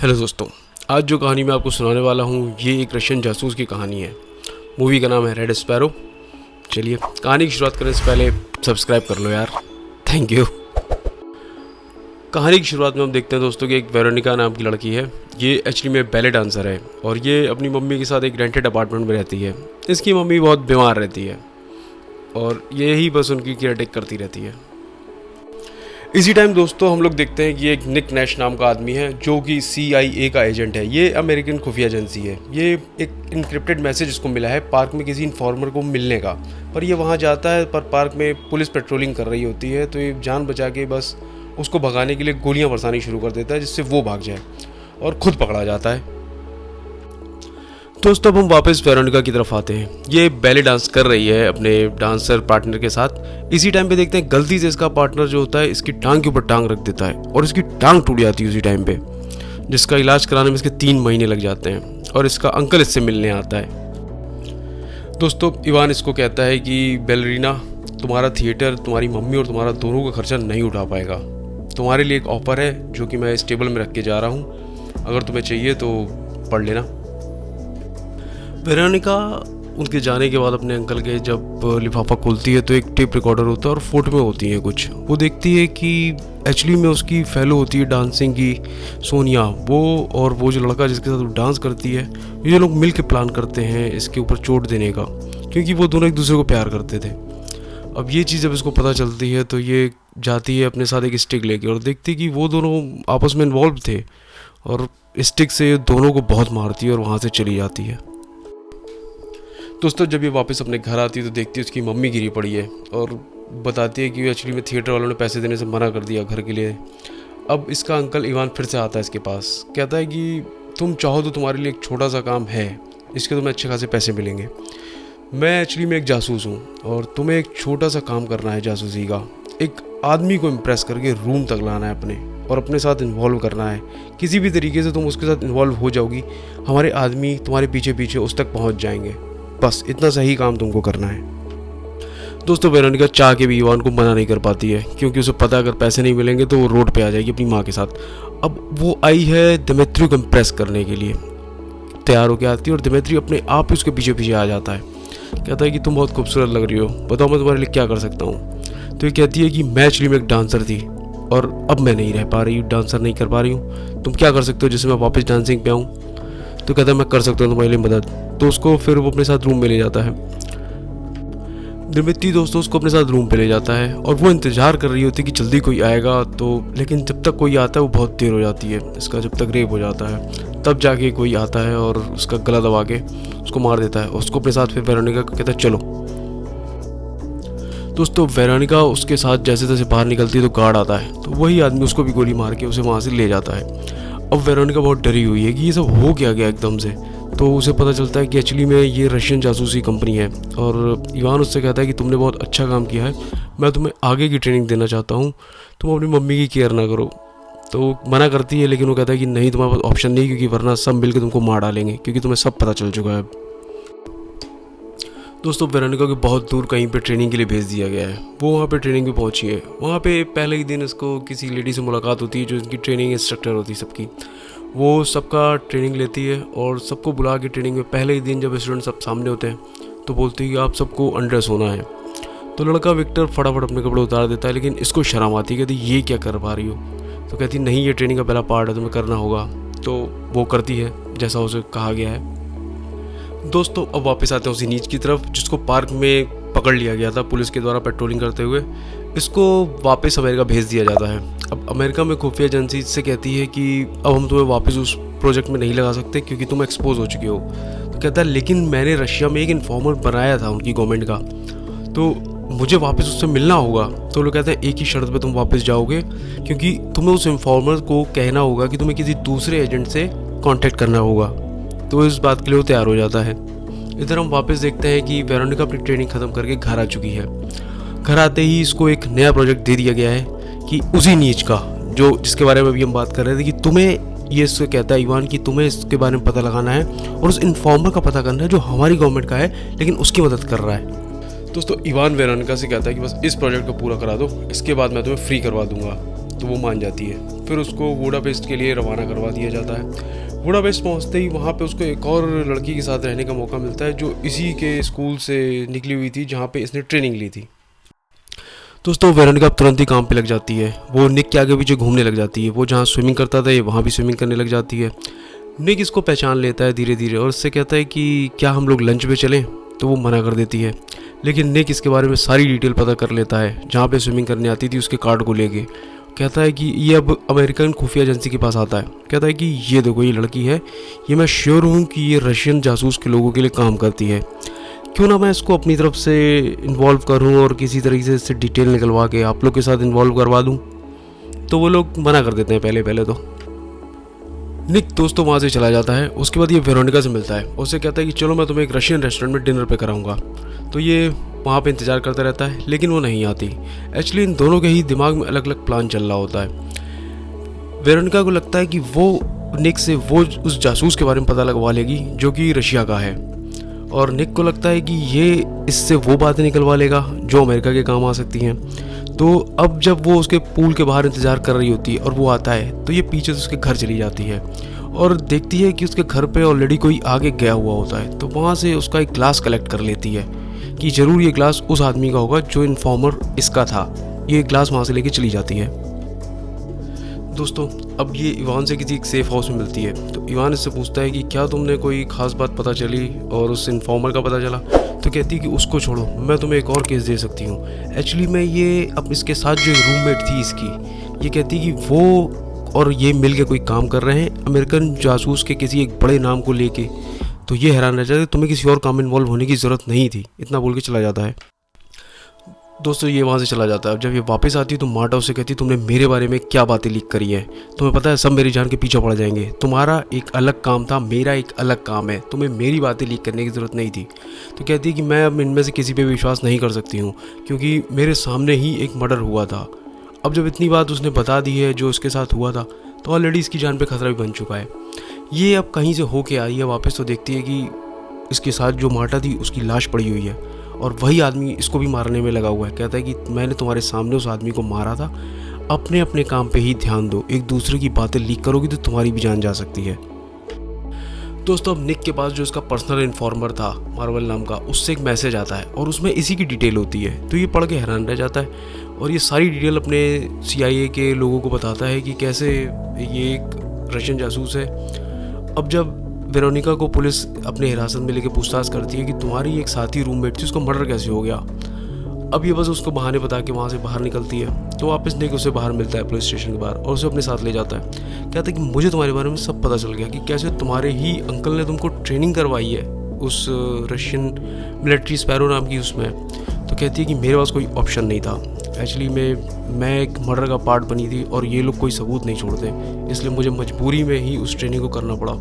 Hello दोस्तों, आज जो कहानी मैं आपको सुनाने वाला हूँ ये एक रशियन जासूस की कहानी है। मूवी का नाम है रेड स्पैरो। चलिए कहानी की शुरुआत करने से पहले सब्सक्राइब कर लो यार, थैंक यू। कहानी की शुरुआत में हम देखते हैं दोस्तों कि एक वेरोनिका नाम की लड़की है। ये एक्चुअली में बैले डांसर है और ये अपनी मम्मी के साथ एक रेंटेड अपार्टमेंट में रहती है। इसकी मम्मी बहुत बीमार रहती है और ये ही बस उनकी केयर टेक करती रहती है। इसी टाइम दोस्तों हम लोग देखते हैं कि एक निक नैश नाम का आदमी है जो कि CIA का एजेंट है। ये अमेरिकन खुफिया एजेंसी है। ये एक इनक्रिप्टेड मैसेज इसको मिला है पार्क में किसी इन्फॉर्मर को मिलने का, पर ये वहाँ जाता है पर पार्क में पुलिस पेट्रोलिंग कर रही होती है, तो ये जान बचा के बस उसको भगाने के लिए गोलियाँ बरसानी शुरू कर देता है जिससे वो भाग जाए और खुद पकड़ा जाता है। दोस्तों अब हम वापस वेरोनिका की तरफ आते हैं। ये बैले डांस कर रही है अपने डांसर पार्टनर के साथ। इसी टाइम पे देखते हैं गलती से इसका पार्टनर जो होता है इसकी टांग के ऊपर टांग रख देता है और इसकी टांग टूट जाती है उसी टाइम पे, जिसका इलाज कराने में इसके 3 महीने लग जाते हैं और इसका अंकल इससे मिलने आता है। दोस्तों इवान इसको कहता है कि बैलरीना, तुम्हारा थिएटर तुम्हारी मम्मी और तुम्हारा दोनों का खर्चा नहीं उठा पाएगा। तुम्हारे लिए एक ऑफर है जो कि मैं इस टेबल में रख के जा रहा हूँ, अगर तुम्हें चाहिए तो पढ़ लेना। वेरोनिका उनके जाने के बाद अपने अंकल के जब लिफाफा खोलती है तो एक टेप रिकॉर्डर होता है और फोटो में होती है कुछ। वो देखती है कि एक्चुअली में उसकी फेलो होती है डांसिंग की सोनिया, वो जो लड़का जिसके साथ वो डांस करती है, ये लोग मिल के प्लान करते हैं इसके ऊपर चोट देने का, क्योंकि वो दोनों एक दूसरे को प्यार करते थे। अब ये चीज़ जब इसको पता चलती है तो ये जाती है अपने साथ एक स्टिक लेके और देखती कि वो दोनों आपस में इन्वॉल्व थे और स्टिक से दोनों को बहुत मारती है और वहाँ से चली जाती है। दोस्तों जब ये वापस अपने घर आती है तो देखती है उसकी मम्मी गिरी पड़ी है और बताती है कि एक्चुअली में थिएटर वालों ने पैसे देने से मना कर दिया घर के लिए। अब इसका अंकल इवान फिर से आता है इसके पास, कहता है कि तुम चाहो तो तुम्हारे लिए एक छोटा सा काम है, इसके तुम्हें अच्छे खासे पैसे मिलेंगे। मैं एक्चुअली में एक जासूस हूँ और तुम्हें एक छोटा सा काम करना है जासूसी का। एक आदमी को इम्प्रेस करके रूम तक लाना है अपने और अपने साथ इन्वॉल्व करना है। किसी भी तरीके से तुम उसके साथ इन्वॉल्व हो जाओगी, हमारे आदमी तुम्हारे पीछे पीछे उस तक पहुँच जाएंगे। बस इतना सही काम तुमको करना है। दोस्तों वेरोनिका चाह के भी इवान को मना नहीं कर पाती है, क्योंकि उसे पता है अगर पैसे नहीं मिलेंगे तो वो रोड पे आ जाएगी अपनी माँ के साथ। अब वो आई है दिमित्री को इम्प्रेस करने के लिए, तैयार होकर आती है और दिमित्री अपने आप ही उसके पीछे पीछे आ जाता है। कहता है कि तुम बहुत खूबसूरत लग रही हो, बताओ मैं तुम्हारे लिए क्या कर सकता हूँ। तो ये कहती है कि मैं एक्चुअली में एक डांसर थी और अब मैं नहीं रह पा रही हूँ, डांसर नहीं कर पा रही हूँ, तुम क्या कर सकते हो जिससे मैं वापस डांसिंग पे आऊँ। तो कहता है मैं कर सकता हूँ तुम्हारे लिए मदद। तो उसको फिर वो अपने साथ रूम में ले जाता है। दिमित्री दोस्तों उसको अपने साथ रूम पे ले जाता है और वो इंतज़ार कर रही होती है कि जल्दी कोई आएगा, तो लेकिन जब तक कोई आता है वो बहुत देर हो जाती है। इसका जब तक रेप हो जाता है तब जाके कोई आता है और उसका गला दबा के उसको मार देता है। उसको अपने साथ फिर वेरोनिका कहता है चलो। दोस्तों वेरोनिका उसके साथ जैसे तैसे बाहर निकलती है तो गार्ड आता है, तो वही आदमी उसको भी गोली मार के उसे वहाँ से ले जाता है। अब वेरोनिका बहुत डरी हुई है कि ये सब हो क्या गया एकदम से। तो उसे पता चलता है कि एक्चुअली में ये रशियन जासूसी कंपनी है और इवान उससे कहता है कि तुमने बहुत अच्छा काम किया है, मैं तुम्हें आगे की ट्रेनिंग देना चाहता हूँ, तुम अपनी मम्मी की केयर ना करो। तो मना करती है, लेकिन वो कहता है कि नहीं, तुम्हारे पास ऑप्शन नहीं, क्योंकि वरना सब मिलकर तुमको मार डालेंगे, क्योंकि तुम्हें सब पता चल चुका है। दोस्तों वेरोनिका को बहुत दूर कहीं पे ट्रेनिंग के लिए भेज दिया गया है। वो वहाँ पे ट्रेनिंग पे पहुँची है। वहाँ पे पहले ही दिन इसको किसी लेडी से मुलाकात होती है जो इनकी ट्रेनिंग इंस्ट्रक्टर होती है सबकी। वो सबका ट्रेनिंग लेती है और सबको बुला के ट्रेनिंग में पहले ही दिन जब स्टूडेंट सब सामने होते हैं तो बोलती है कि आप सबको अनड्रेस होना है। तो लड़का विक्टर फटाफट अपने कपड़े उतार देता है, लेकिन इसको शर्म आती है, कहती ये क्या कर पा रही हो। तो कहती नहीं, ये ट्रेनिंग का पहला पार्ट है, तुम्हें करना होगा। तो वो करती है जैसा उसे कहा गया है। दोस्तों अब वापस आते हैं उसी नीच की तरफ जिसको पार्क में पकड़ लिया गया था पुलिस के द्वारा पेट्रोलिंग करते हुए। इसको वापस अमेरिका भेज दिया जाता है। अब अमेरिका में खुफिया एजेंसी से कहती है कि अब हम तुम्हें वापस उस प्रोजेक्ट में नहीं लगा सकते क्योंकि तुम एक्सपोज हो चुके हो। तो कहता है लेकिन मैंने रशिया में एक इन्फॉर्मर बनाया था उनकी गवर्नमेंट का, तो मुझे वापस उससे मिलना होगा। तो लोग कहते हैं एक ही शर्त पे तुम वापस जाओगे, क्योंकि तुम्हें उस इन्फॉर्मर को कहना होगा कि तुम्हें किसी दूसरे एजेंट से कॉन्टेक्ट करना होगा। तो इस बात के लिए वो तैयार हो जाता है। इधर हम वापस देखते हैं कि वेरोनिका अपनी ट्रेनिंग ख़त्म करके घर आ चुकी है। घर आते ही इसको एक नया प्रोजेक्ट दे दिया गया है कि उसी नीच का जिसके बारे में अभी हम बात कर रहे थे, कि तुम्हें ये इससे कहता है इवान कि तुम्हें इसके बारे में पता लगाना है और उस इन्फॉर्मर का पता करना है जो हमारी गवर्नमेंट का है लेकिन उसकी मदद कर रहा है। दोस्तों इवान वेरोनिका से कहता है कि बस इस प्रोजेक्ट को पूरा करा दो, इसके बाद मैं तुम्हें फ्री करवा दूंगा। तो वो मान जाती है। फिर उसको बुडापेस्ट के लिए रवाना करवा दिया जाता है। बुडापेस्ट पहुंचते ही वहाँ पे उसको एक और लड़की के साथ रहने का मौका मिलता है जो इसी के स्कूल से निकली हुई थी जहाँ पे इसने ट्रेनिंग ली थी। दोस्तों वेरोनिका तुरंत ही काम पे लग जाती है। वो निक के आगे पीछे घूमने लग जाती है। वो जहाँ स्विमिंग करता था ये वहाँ भी स्विमिंग करने लग जाती है। निक इसको पहचान लेता है धीरे धीरे और उससे कहता है कि क्या हम लोग लंच पे चलें, तो वो मना कर देती है। लेकिन निक इसके बारे में सारी डिटेल पता कर लेता है, जहाँ पे स्विमिंग करने आती थी उसके कार्ड को लेके। कहता है कि ये अब अमेरिकन खुफिया एजेंसी के पास आता है। कहता है कि ये देखो ये लड़की है, ये मैं श्योर हूँ कि ये रशियन जासूस के लोगों के लिए काम करती है, क्यों ना मैं इसको अपनी तरफ से इन्वॉल्व करूँ और किसी तरीके से इससे डिटेल निकलवा के आप लोग के साथ इन्वॉल्व करवा दूँ। तो वो लोग मना कर देते हैं पहले तो। निक दोस्तों वहाँ से चला जाता है। उसके बाद ये वेरोनिका से मिलता है, उससे कहता है कि चलो मैं तुम्हें एक रशियन रेस्टोरेंट में डिनर पे कराऊंगा। तो ये वहाँ पे इंतज़ार करता रहता है लेकिन वो नहीं आती। एक्चुअली इन दोनों के ही दिमाग में अलग अलग प्लान चल रहा होता है। वेरोनिका को लगता है कि वो निक से वो उस जासूस के बारे में पता लगवा लेगी जो कि रशिया का है, और निक को लगता है कि ये इससे वो बातें निकलवा लेगा जो अमेरिका के काम आ सकती हैं। तो अब जब वो उसके पूल के बाहर इंतज़ार कर रही होती है और वो आता है तो ये पीछे से उसके घर चली जाती है और देखती है कि उसके घर पे ऑलरेडी कोई आगे गया हुआ होता है। तो वहाँ से उसका एक ग्लास कलेक्ट कर लेती है कि ज़रूर ये ग्लास उस आदमी का होगा जो इन्फॉर्मर इसका था। ये ग्लास वहाँ से लेके चली जाती है। दोस्तों अब ये इवान से किसी एक सेफ हाउस में मिलती है। तो इवान इससे पूछता है कि क्या तुमने कोई ख़ास बात पता चली और उस इन्फॉर्मर का पता चला। तो कहती है कि उसको छोड़ो, मैं तुम्हें एक और केस दे सकती हूँ। एक्चुअली मैं ये अब इसके साथ जो रूममेट थी इसकी, ये कहती कि वो और ये मिल के कोई काम कर रहे हैं अमेरिकन जासूस के किसी एक बड़े नाम को लेके। तो ये हैरान रह जाता है, तुम्हें किसी और काम में इन्वॉल्व होने की ज़रूरत नहीं थी, इतना बोल के चला जाता है। दोस्तों ये वहाँ से चला जाता है। अब जब ये वापस आती है तो मार्टा उससे कहती है तुमने मेरे बारे में क्या बातें लीक करी है, तुम्हें पता है सब मेरी जान के पीछे पड़ जाएंगे, तुम्हारा एक अलग काम था, मेरा एक अलग काम है, तुम्हें मेरी बातें लीक करने की ज़रूरत नहीं थी। तो कहती है कि मैं अब इनमें से किसी पे विश्वास नहीं कर सकती हूँ क्योंकि मेरे सामने ही एक मर्डर हुआ था। अब जब इतनी बात उसने बता दी है जो उसके साथ हुआ था तो ऑलरेडी इसकी जान पे खतरा भी बन चुका है। ये अब कहीं से होके आई है वापस तो देखती है कि इसके साथ जो मार्टा थी उसकी लाश पड़ी हुई है और वही आदमी इसको भी मारने में लगा हुआ है। कहता है कि मैंने तुम्हारे सामने उस आदमी को मारा था, अपने अपने काम पे ही ध्यान दो, एक दूसरे की बातें लीक करोगी तो तुम्हारी भी जान जा सकती है। दोस्तों अब निक के पास जो इसका पर्सनल इन्फॉर्मर था मार्वल नाम का, उससे एक मैसेज आता है और उसमें इसी की डिटेल होती है। तो ये पढ़ के हैरान रह जाता है और ये सारी डिटेल अपने CIA के लोगों को बताता है कि कैसे ये एक रशियन जासूस है। अब जब वेरोनिका को पुलिस अपने हिरासत में लेके पूछताछ करती है कि तुम्हारी एक साथी रूममेट थी, उसका मर्डर कैसे हो गया। अब ये बस उसको बहाने बता के वहाँ से बाहर निकलती है। तो वापस निक उसे बाहर मिलता है पुलिस स्टेशन के बाहर और उसे अपने साथ ले जाता है। कहता है कि मुझे तुम्हारे बारे में सब पता चल गया कि कैसे तुम्हारे ही अंकल ने तुमको ट्रेनिंग करवाई है उस रशियन मिलिट्री स्पैरो नाम की उसमें। तो कहती है कि मेरे पास कोई ऑप्शन नहीं था, एक्चुअली मैं एक मर्डर का पार्ट बनी थी और ये लोग कोई सबूत नहीं छोड़ते, इसलिए मुझे मजबूरी में ही उस ट्रेनिंग को करना पड़ा।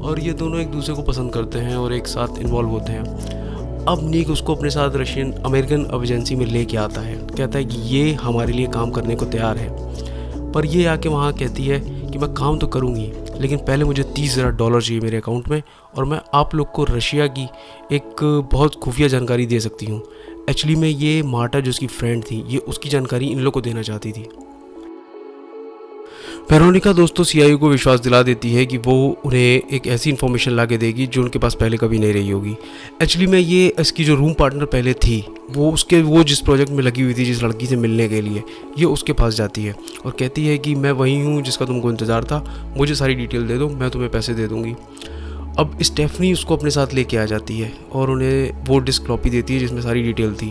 और ये दोनों एक दूसरे को पसंद करते हैं और एक साथ इन्वॉल्व होते हैं। अब निक उसको अपने साथ रशियन अमेरिकन एजेंसी में लेके आता है। कहता है कि ये हमारे लिए काम करने को तैयार है, पर ये आके वहाँ कहती है कि मैं काम तो करूँगी लेकिन पहले मुझे $30,000 चाहिए मेरे अकाउंट में और मैं आप लोग को रशिया की एक बहुत खुफिया जानकारी दे सकती हूँ। एक्चुअली में ये मार्टा जो उसकी फ्रेंड थी, ये उसकी जानकारी इन लोग को देना चाहती थी। वेरोनिका दोस्तों CIA को विश्वास दिला देती है कि वो उन्हें एक ऐसी इन्फॉर्मेशन ला के देगी जो उनके पास पहले कभी नहीं रही होगी। एक्चुअली में ये इसकी जो रूम पार्टनर पहले थी वो जिस प्रोजेक्ट में लगी हुई थी जिस लड़की से मिलने के लिए, ये उसके पास जाती है और कहती है कि मैं वही हूँ जिसका तुमको इंतज़ार था, मुझे सारी डिटेल दे दो, मैं तुम्हें पैसे दे दूँगी। अब स्टेफनी उसको अपने साथ लेके आ जाती है और उन्हें वो डिस्क फ्लॉपी देती है जिसमें सारी डिटेल थी।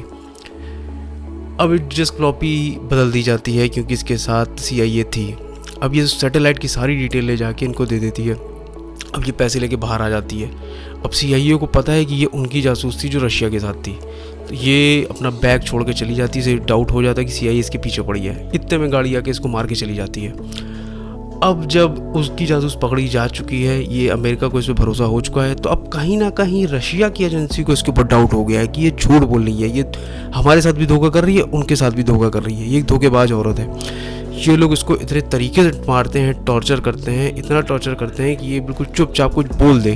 अब डिस्क फ्लॉपी बदल दी जाती है क्योंकि इसके साथ CIA थी। अब ये सैटेलाइट की सारी डिटेल ले जाके इनको दे देती है। अब ये पैसे लेके बाहर आ जाती है। अब CIA को पता है कि ये उनकी जासूस थी जो रशिया के साथ थी। तो ये अपना बैग छोड़ के चली जाती है। इसे डाउट हो जाता है कि CIA इसके पीछे पड़ी है। इतने में गाड़ी आके इसको मार के चली जाती है। अब जब उसकी जासूस पकड़ी जा चुकी है, ये अमेरिका को इस पर भरोसा हो चुका है, तो अब कहीं ना कहीं रशिया की एजेंसी को इसके ऊपर डाउट हो गया है कि ये झूठ बोल रही है, ये हमारे साथ भी धोखा कर रही है, उनके साथ भी धोखा कर रही है, ये एक धोखेबाज औरत है। ये लोग इसको इतने तरीके से मारते हैं, टॉर्चर करते हैं, इतना टॉर्चर करते हैं कि ये बिल्कुल चुपचाप कुछ बोल दे।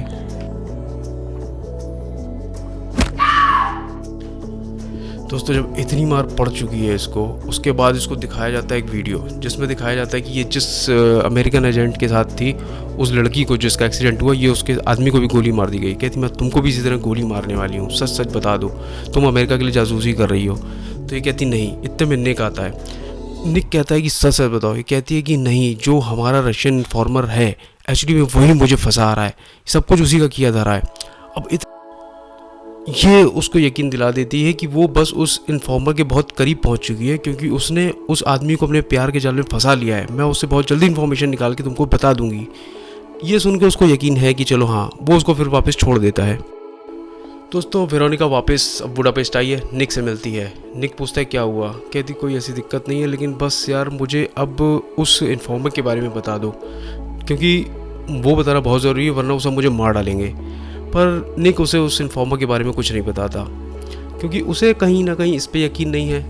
दोस्तों जब इतनी मार पड़ चुकी है इसको, उसके बाद इसको दिखाया जाता है एक वीडियो जिसमें दिखाया जाता है कि ये जिस अमेरिकन एजेंट के साथ थी, उस लड़की को जिसका एक्सीडेंट हुआ, ये उसके आदमी को भी गोली मार दी गई। कहती मैं तुमको भी इसी तरह गोली मारने वाली हूँ, सच सच बता दो, तुम अमेरिका के लिए जासूसी कर रही हो। तो ये कहती नहीं, इतने में निक आता है। निक कहता है कि सच सच बताओ। ये कहती है कि नहीं, जो हमारा रशियन इन्फॉर्मर है एक्चुअली में वही मुझे फंसा रहा है, सब कुछ उसी का किया धरा है। अब ये उसको यकीन दिला देती है कि वो बस उस इन्फॉर्मर के बहुत करीब पहुंच चुकी है, क्योंकि उसने उस आदमी को अपने प्यार के जाल में फंसा लिया है। मैं उससे बहुत जल्दी इन्फॉर्मेशन निकाल के तुमको बता दूंगी। ये सुन के उसको यकीन है कि चलो हाँ, वो उसको फिर वापस छोड़ देता है। दोस्तों वेरोनिका वापस अब बुडापेस्ट आई है, निक से मिलती है। निक पूछता है क्या हुआ। कहती कोई ऐसी दिक्कत नहीं है, लेकिन बस यार मुझे अब उस इन्फॉर्मर के बारे में बता दो, क्योंकि वो बताना बहुत ज़रूरी है, वरना वो सब मुझे मार डालेंगे। पर निक उसे उस इन्फॉर्मर के बारे में कुछ नहीं बताता, क्योंकि उसे कहीं ना कहीं इस पे यकीन नहीं है।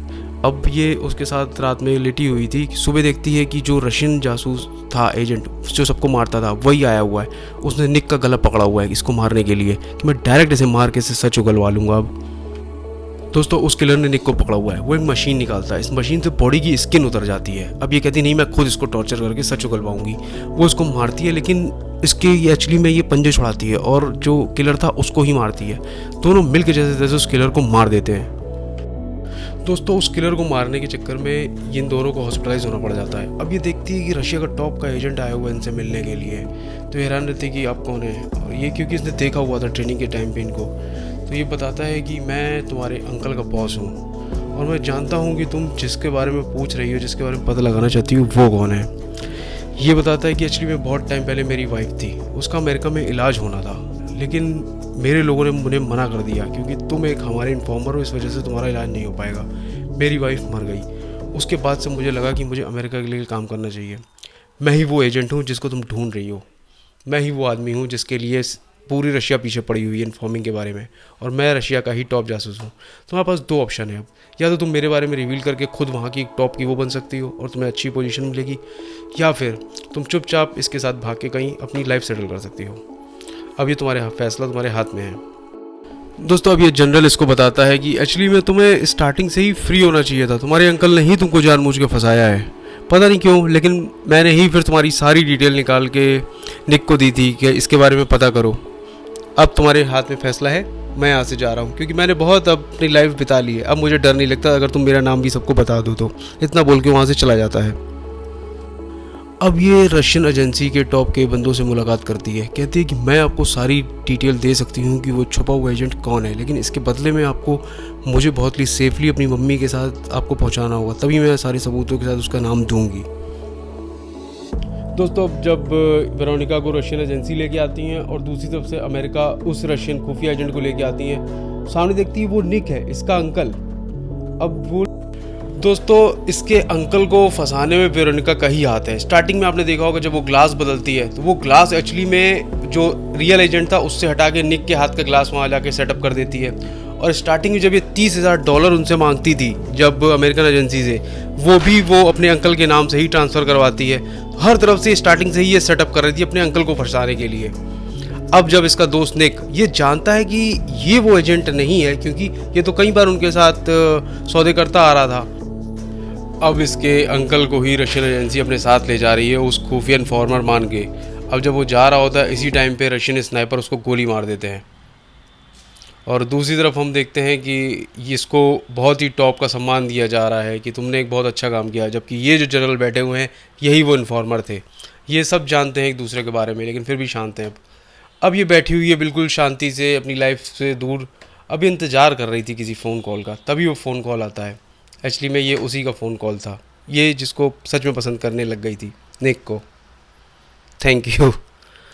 अब ये उसके साथ रात में लेटी हुई थी, सुबह देखती है कि जो रशियन जासूस था, एजेंट जो सबको मारता था, वही आया हुआ है। उसने निक का गला पकड़ा हुआ है इसको मारने के लिए, कि मैं डायरेक्ट इसे मार के इसे सच उगलवा लूँगा। अब दोस्तों उस किलर ने निक को पकड़ा हुआ है, वो एक मशीन निकालता है, इस मशीन से बॉडी की स्किन उतर जाती है। अब ये कहती नहीं, मैं खुद इसको टॉर्चर करके सच उगलवाऊंगी। वो उसको मारती है, लेकिन इसके एक्चुअली में ये पंजे छुड़ाती है और जो किलर था उसको ही मारती है। दोनों मिल के जैसे जैसे उस किलर को मार देते हैं। दोस्तों उस किलर को मारने के चक्कर में इन दोनों को हॉस्पिटलाइज होना पड़ जाता है। अब ये देखती है कि रशिया का टॉप का एजेंट आया हुआ है इनसे मिलने के लिए। तो हैरान रहती है कि आप कौन है, और ये क्योंकि इसने देखा हुआ था ट्रेनिंग के टाइम पे इनको। तो ये बताता है कि मैं तुम्हारे अंकल का बॉस हूँ, और मैं जानता हूँ कि तुम जिसके बारे में पूछ रही हो, जिसके बारे में पता लगाना चाहती हो, वो कौन है। ये बताता है कि एक्चुअली में बहुत टाइम पहले मेरी वाइफ थी, उसका अमेरिका में इलाज होना था, लेकिन मेरे लोगों ने मुझे मना कर दिया, क्योंकि तुम एक हमारे इन्फॉर्मर हो, इस वजह से तुम्हारा इलाज नहीं हो पाएगा। मेरी वाइफ मर गई। उसके बाद से मुझे लगा कि मुझे अमेरिका के लिए काम करना चाहिए। मैं ही वो एजेंट हूँ जिसको तुम ढूंढ रही हो, मैं ही वो आदमी हूँ जिसके लिए पूरी रशिया पीछे पड़ी हुई है इन्फॉर्मिंग के बारे में, और मैं रशिया का ही टॉप जासूस हूँ। तुम्हारे पास दो ऑप्शन है अब, या तो तुम मेरे बारे में रिवील करके खुद वहाँ की टॉप की वो बन सकती हो और तुम्हें अच्छी पोजीशन मिलेगी, या फिर तुम चुपचाप इसके साथ भाग के कहीं अपनी लाइफ सेटल कर सकती हो। अब ये तुम्हारे फैसला तुम्हारे हाथ में है। दोस्तों अब ये जनरल इसको बताता है कि एक्चुअली में तुम्हें स्टार्टिंग से ही फ्री होना चाहिए था, तुम्हारे अंकल ने ही तुमको जानबूझ के फंसाया है, पता नहीं क्यों, लेकिन मैंने ही फिर तुम्हारी सारी डिटेल निकाल के निक को दी थी कि इसके बारे में पता करो। अब तुम्हारे हाथ में फैसला है, मैं यहाँ से जा रहा हूँ, क्योंकि मैंने बहुत अपनी लाइफ बिता ली है, अब मुझे डर नहीं लगता अगर तुम मेरा नाम भी सबको बता दो तो। इतना बोल के वहाँ से चला जाता है। अब ये रशियन एजेंसी के टॉप के बंदों से मुलाकात करती है। कहती है कि मैं आपको सारी डिटेल दे सकती हूँ कि वो छुपा हुआ एजेंट कौन है, लेकिन इसके बदले में आपको मुझे बहुत ही सेफली अपनी मम्मी के साथ आपको पहुँचाना होगा, तभी मैं सारे सबूतों के साथ उसका नाम दूँगी। दोस्तों अब जब वेरोनिका को रशियन एजेंसी लेके आती हैं और दूसरी तरफ से अमेरिका उस रशियन खुफिया एजेंट को लेके आती हैं, सामने देखती है वो निक है, इसका अंकल। अब वो दोस्तों इसके अंकल को फंसाने में वेरोनिका का ही हाथ है। स्टार्टिंग में आपने देखा होगा जब वो ग्लास बदलती है, तो वो ग्लास एक्चुअली में जो रियल एजेंट था उससे हटा के निक के हाथ का ग्लास वहाँ जाके सेटअप कर देती है। और स्टार्टिंग में जब ये $30,000 उनसे मांगती थी जब अमेरिकन एजेंसी से, वो भी वो अपने अंकल के नाम से ही ट्रांसफ़र करवाती है। हर तरफ से स्टार्टिंग से ही ये सेटअप कर रही थी अपने अंकल को फंसाने के लिए। अब जब इसका दोस्त निक ये जानता है कि ये वो एजेंट नहीं है, क्योंकि ये तो कई बार उनके साथ सौदे करता आ रहा था, अब इसके अंकल को ही रशियन एजेंसी अपने साथ ले जा रही है उस खुफिया इन्फॉर्मर मान के। अब जब वो जा रहा होता है, इसी टाइम पे रशियन स्नाइपर उसको गोली मार देते हैं। और दूसरी तरफ हम देखते हैं कि इसको बहुत ही टॉप का सम्मान दिया जा रहा है कि तुमने एक बहुत अच्छा काम किया, जबकि ये जो जनरल बैठे हुए हैं यही वो इन्फॉर्मर थे। ये सब जानते हैं एक दूसरे के बारे में, लेकिन फिर भी शांत हैं। अब ये बैठी हुई है बिल्कुल शांति से अपनी लाइफ से दूर। अब ये इंतज़ार कर रही थी किसी फ़ोन कॉल का, तभी वो फ़ोन कॉल आता है। एक्चुअली में ये उसी का फ़ोन कॉल था, ये जिसको सच में पसंद करने लग गई थी, निक को। Thank you.